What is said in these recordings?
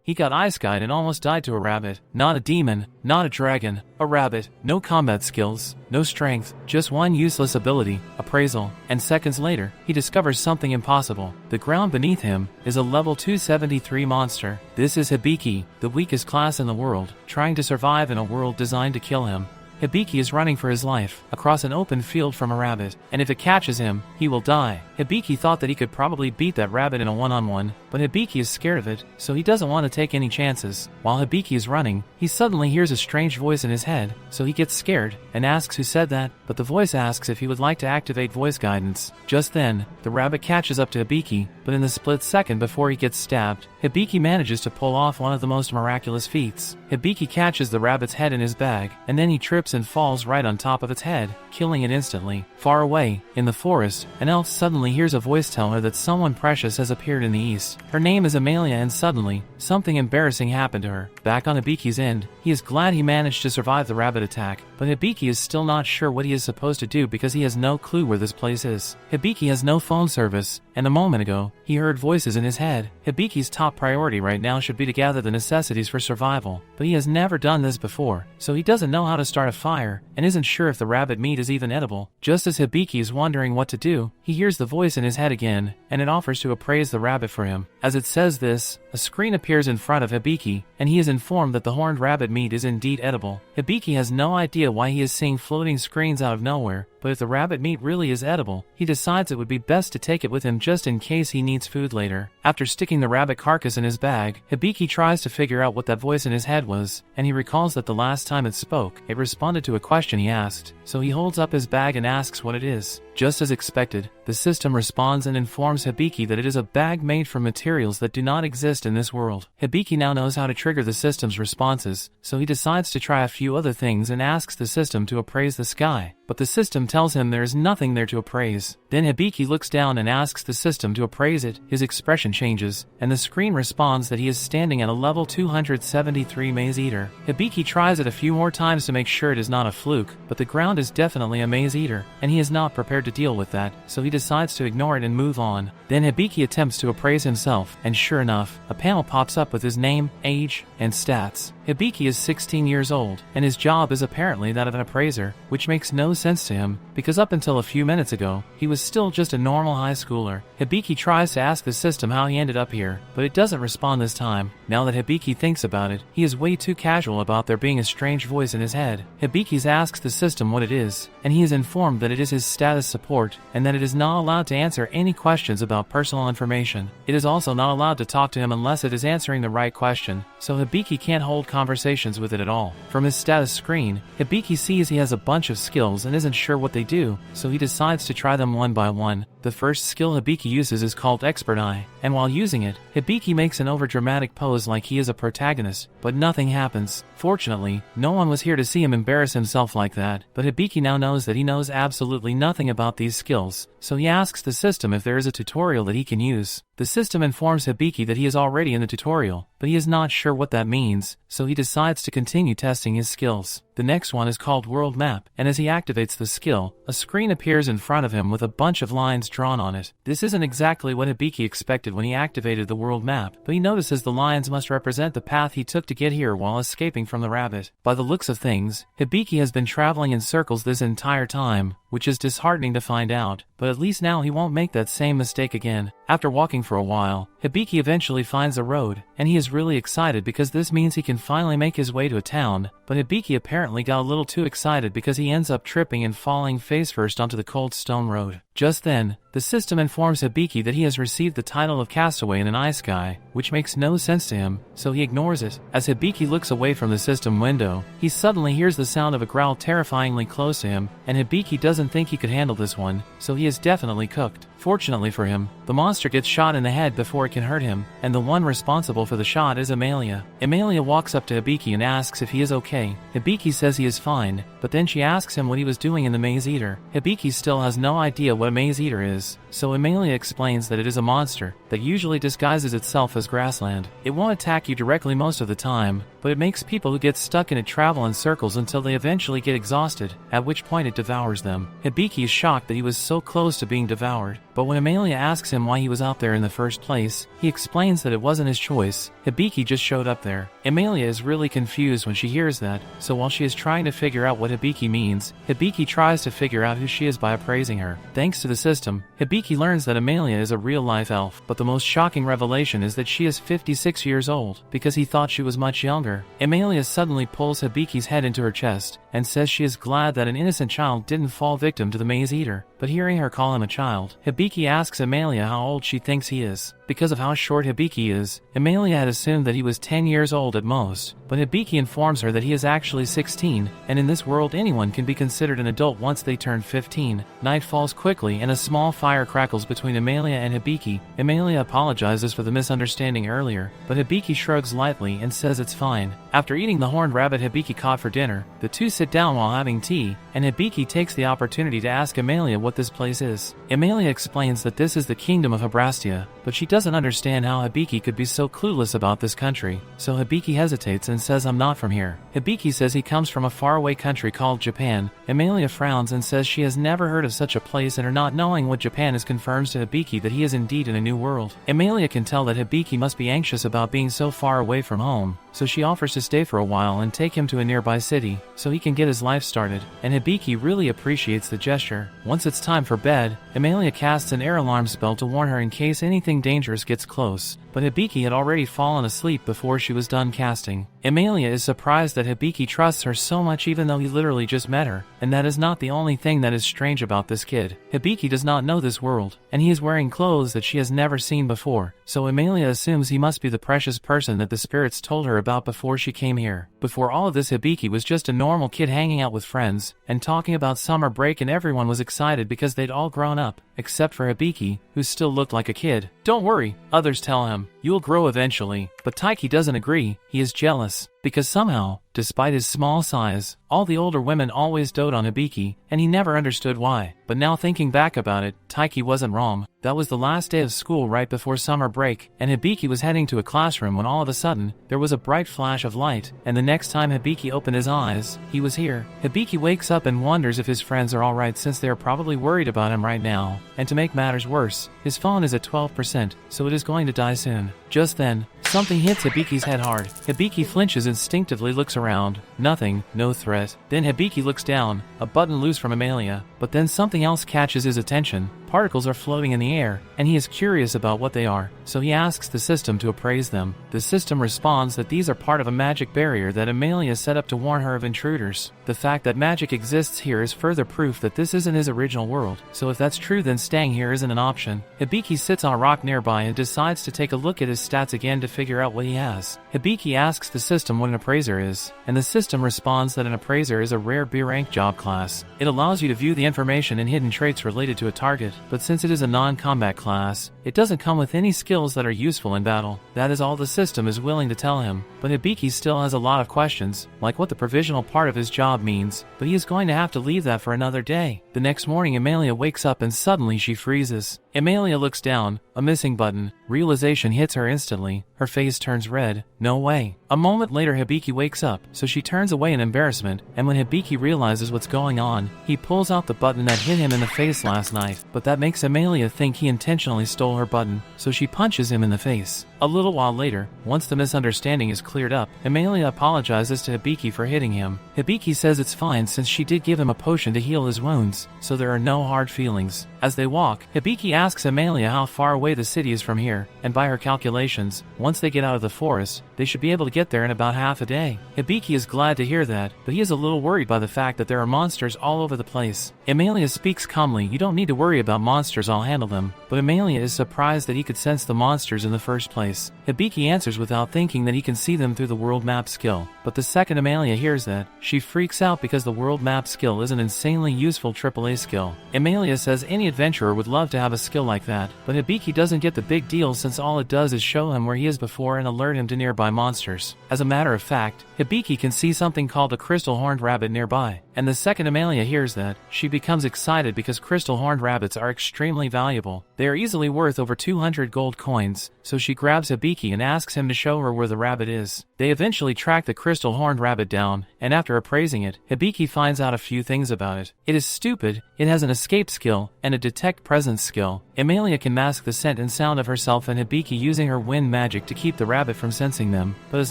He got ice-guyed and almost died to a rabbit. Not a demon, not a dragon, a rabbit. No combat skills, no strength, just one useless ability, appraisal. And seconds later, he discovers something impossible. The ground beneath him is a level 273 monster. This is Hibiki, the weakest class in the world, trying to survive in a world designed to kill him. Hibiki is running for his life, across an open field from a rabbit, and if it catches him, he will die. Hibiki thought that he could probably beat that rabbit in a one-on-one, but Hibiki is scared of it, so he doesn't want to take any chances. While Hibiki is running, he suddenly hears a strange voice in his head, so he gets scared, and asks who said that, but the voice asks if he would like to activate voice guidance. Just then, the rabbit catches up to Hibiki, but in the split second before he gets stabbed, Hibiki manages to pull off one of the most miraculous feats. Hibiki catches the rabbit's head in his bag, and then he trips and falls right on top of its head, killing it instantly. Far away, in the forest, an elf suddenly hears a voice tell her that someone precious has appeared in the east. Her name is Amelia, and suddenly, something embarrassing happened to her. Back on Hibiki's end, he is glad he managed to survive the rabbit attack, but Hibiki is still not sure what he is supposed to do because he has no clue where this place is. Hibiki has no phone service, and a moment ago, he heard voices in his head. Hibiki's top priority right now should be to gather the necessities for survival, but he has never done this before, so he doesn't know how to start a fire, and isn't sure if the rabbit meat is even edible. Just as Hibiki is wondering what to do, he hears the voice in his head again, and it offers to appraise the rabbit for him. As it says this, a screen appears in front of Hibiki, and he is informed that the horned rabbit meat is indeed edible. Hibiki has no idea why he is seeing floating screens out of nowhere, but if the rabbit meat really is edible, he decides it would be best to take it with him just in case he needs food later. After sticking the rabbit carcass in his bag, Hibiki tries to figure out what that voice in his head was, and he recalls that the last time it spoke, it responded to a question he asked, so he holds up his bag and asks what it is. Just as expected, the system responds and informs Hibiki that it is a bag made from materials that do not exist in this world. Hibiki now knows how to trigger the system's responses, so he decides to try a few other things and asks the system to appraise the sky. But the system tells him there is nothing there to appraise. Then Hibiki looks down and asks the system to appraise it. His expression changes, and the screen responds that he is standing at a level 273 Maze Eater. Hibiki tries it a few more times to make sure it is not a fluke, but the ground is definitely a Maze Eater, and he is not prepared to deal with that, so he decides to ignore it and move on. Then Hibiki attempts to appraise himself, and sure enough, a panel pops up with his name, age, and stats. Hibiki is 16 years old, and his job is apparently that of an appraiser, which makes no sense to him, because up until a few minutes ago, he was still just a normal high schooler. Hibiki tries to ask the system how he ended up here, but it doesn't respond this time. Now that Hibiki thinks about it, he is way too casual about there being a strange voice in his head. Hibiki asks the system what it is, and he is informed that it is his status support, and that it is not allowed to answer any questions about personal information. It is also not allowed to talk to him unless it is answering the right question, so Hibiki can't hold conversations with it at all. From his status screen, Hibiki sees he has a bunch of skills and isn't sure what they do, so he decides to try them one by one. The first skill Hibiki uses is called Expert Eye, and while using it, Hibiki makes an overdramatic pose like he is a protagonist, but nothing happens. Fortunately, no one was here to see him embarrass himself like that, but Hibiki now knows that he knows absolutely nothing about these skills, so he asks the system if there is a tutorial that he can use. The system informs Hibiki that he is already in the tutorial, but he is not sure what that means, so he decides to continue testing his skills. The next one is called World Map, and as he activates the skill, a screen appears in front of him with a bunch of lines drawn on it. This isn't exactly what Hibiki expected when he activated the world map, but he notices the lines must represent the path he took to get here while escaping from the rabbit. By the looks of things, Hibiki has been traveling in circles this entire time, which is disheartening to find out, but at least now he won't make that same mistake again. After walking for a while, Hibiki eventually finds a road, and he is really excited because this means he can finally make his way to a town, but Hibiki apparently got a little too excited because he ends up tripping and falling face first onto the cold stone road. Just then, the system informs Hibiki that he has received the title of Castaway in an isekai, which makes no sense to him, so he ignores it. As Hibiki looks away from the system window, he suddenly hears the sound of a growl terrifyingly close to him, and Hibiki doesn't think he could handle this one, so he is definitely cooked. Fortunately for him, the monster gets shot in the head before it can hurt him, and the one responsible for the shot is Amelia. Amelia walks up to Hibiki and asks if he is okay. Hibiki says he is fine, but then she asks him what he was doing in the Maze Eater. Hibiki still has no idea what a Maze Eater is, so Amelia explains that it is a monster that usually disguises itself as grassland. It won't attack you directly most of the time, but it makes people who get stuck in it travel in circles until they eventually get exhausted, at which point it devours them. Hibiki is shocked that he was so close to being devoured, but when Amelia asks him why he was out there in the first place, he explains that it wasn't his choice. Hibiki just showed up there. Amelia is really confused when she hears that, so while she is trying to figure out what Hibiki means, Hibiki tries to figure out who she is by appraising her. Thanks to the system, Hibiki learns that Amelia is a real-life elf, but the most shocking revelation is that she is 56 years old, because he thought she was much younger. Amelia suddenly pulls Hibiki's head into her chest, and says she is glad that an innocent child didn't fall victim to the maze eater. But hearing her call him a child, Hibiki asks Amelia how old she thinks he is. Because of how short Hibiki is, Amelia had assumed that he was 10 years old at most, but Hibiki informs her that he is actually 16, and in this world anyone can be considered an adult once they turn 15. Night falls quickly and a small fire crackles between Amelia and Hibiki. Amelia apologizes for the misunderstanding earlier, but Hibiki shrugs lightly and says it's fine. After eating the horned rabbit Hibiki caught for dinner, the two sit down while having tea, and Hibiki takes the opportunity to ask Amelia what this place is. Amelia explains that this is the kingdom of Habrastia, but she doesn't understand how Hibiki could be so clueless about this country, so Hibiki hesitates and says I'm not from here. Hibiki says he comes from a faraway country called Japan. Amelia frowns and says she has never heard of such a place, and her not knowing what Japan is confirms to Hibiki that he is indeed in a new world. Amelia can tell that Hibiki must be anxious about being so far away from home, so she offers to stay for a while and take him to a nearby city, so he can get his life started, and Hibiki really appreciates the gesture. Once it's time for bed, Amelia casts an air alarm spell to warn her in case anything dangerous gets close, but Hibiki had already fallen asleep before she was done casting. Amelia is surprised that Hibiki trusts her so much even though he literally just met her, and that is not the only thing that is strange about this kid. Hibiki does not know this world, and he is wearing clothes that she has never seen before, so Amelia assumes he must be the precious person that the spirits told her about before she came here. Before all of this, Hibiki was just a normal kid hanging out with friends, and talking about summer break, and everyone was excited because they'd all grown up, except for Hibiki, who still looked like a kid. Don't worry, others tell him, you'll grow eventually, but Taiki doesn't agree. He is jealous, because somehow, despite his small size, all the older women always dote on Hibiki, and he never understood why. But now thinking back about it, Taiki wasn't wrong. That was the last day of school right before summer break, and Hibiki was heading to a classroom when all of a sudden, there was a bright flash of light, and the next time Hibiki opened his eyes, he was here. Hibiki wakes up and wonders if his friends are alright since they are probably worried about him right now, and to make matters worse, his phone is at 12%, so it is going to die soon. Just then, something hits Hibiki's head hard. Hibiki flinches, instinctively looks around. Nothing, no threat. Then Hibiki looks down, a button loose from Amelia, but then something else catches his attention. Particles are floating in the air, and he is curious about what they are, so he asks the system to appraise them. The system responds that these are part of a magic barrier that Amelia set up to warn her of intruders. The fact that magic exists here is further proof that this isn't his original world, so if that's true then staying here isn't an option. Hibiki sits on a rock nearby and decides to take a look at his stats again to figure out what he has. Hibiki asks the system what an appraiser is, and the system responds that an appraiser is a rare B-rank job class. It allows you to view the information and hidden traits related to a target, but since it is a non-combat class, it doesn't come with any skills that are useful in battle. That is all the system is willing to tell him. But Hibiki still has a lot of questions, like what the provisional part of his job means, but he is going to have to leave that for another day. The next morning Amelia wakes up and suddenly she freezes. Amelia looks down, a missing button. Realization hits her instantly. Her face turns red. No way. A moment later Hibiki wakes up, so she turns away in embarrassment, and when Hibiki realizes what's going on, he pulls out the button that hit him in the face last night, but that makes Amelia think he intentionally stole her button, so she punches him in the face. A little while later, once the misunderstanding is cleared up, Amelia apologizes to Hibiki for hitting him. Hibiki says it's fine since she did give him a potion to heal his wounds, so there are no hard feelings. As they walk, Hibiki asks Amelia how far away the city is from here, and by her calculations, once they get out of the forest, they should be able to get there in about half a day. Hibiki is glad to hear that, but he is a little worried by the fact that there are monsters all over the place. Amelia speaks calmly, you don't need to worry about monsters, I'll handle them, but Amelia is surprised that he could sense the monsters in the first place. Hibiki answers without thinking that he can see them through the world map skill, but the second Amelia hears that, she freaks out because the world map skill is an insanely useful AAA skill. Amelia says any adventurer would love to have a skill like that, but Hibiki doesn't get the big deal since all it does is show him where he is before and alert him to nearby monsters. As a matter of fact, Hibiki can see something called a crystal horned rabbit nearby, and the second Amelia hears that, she becomes excited because crystal horned rabbits are extremely valuable. They are easily worth over 200 gold coins, so she grabs Hibiki and asks him to show her where the rabbit is. They eventually track the crystal horned rabbit down, and after appraising it, Hibiki finds out a few things about it. It is stupid, it has an escape skill, and a detect presence skill. Amelia can mask the scent and sound of herself and Hibiki using her wind magic to keep the rabbit from sensing them, but as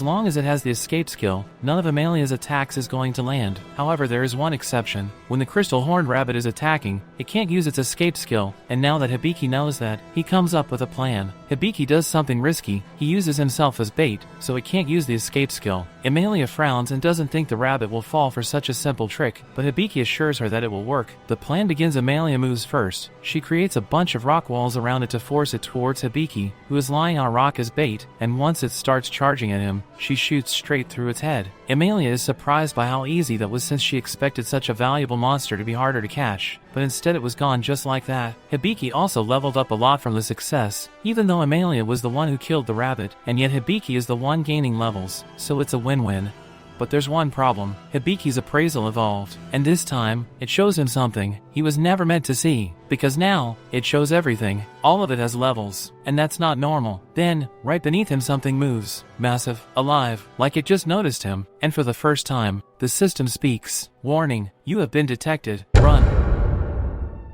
long as it has the escape skill, none of Amelia's attacks is going to land. However, there is one exception. When the crystal horned rabbit is attacking, it can't use its escape skill, and now that Hibiki knows that, he comes up with a plan. Hibiki does something risky, he uses himself as bait, so it can't use the escape skill. Amelia frowns and doesn't think the rabbit will fall for such a simple trick, but Hibiki assures her that it will work. The plan begins. Amelia moves first. She creates a bunch of rock walls around it to force it towards Hibiki, who is lying on a rock as bait, and once it starts charging at him, she shoots straight through its head. Amelia is surprised by how easy that was since she expected such a valuable monster to be harder to catch, but instead it was gone just like that. Hibiki also leveled up a lot from the success, even though Amelia was the one who killed the rabbit, and yet Hibiki is the one gaining levels, so it's a win-win. But there's one problem. Hibiki's appraisal evolved, and this time, it shows him something he was never meant to see, because now, it shows everything. All of it has levels, and that's not normal. Then, right beneath him something moves, massive, alive, like it just noticed him, and for the first time, the system speaks. Warning, you have been detected. Run.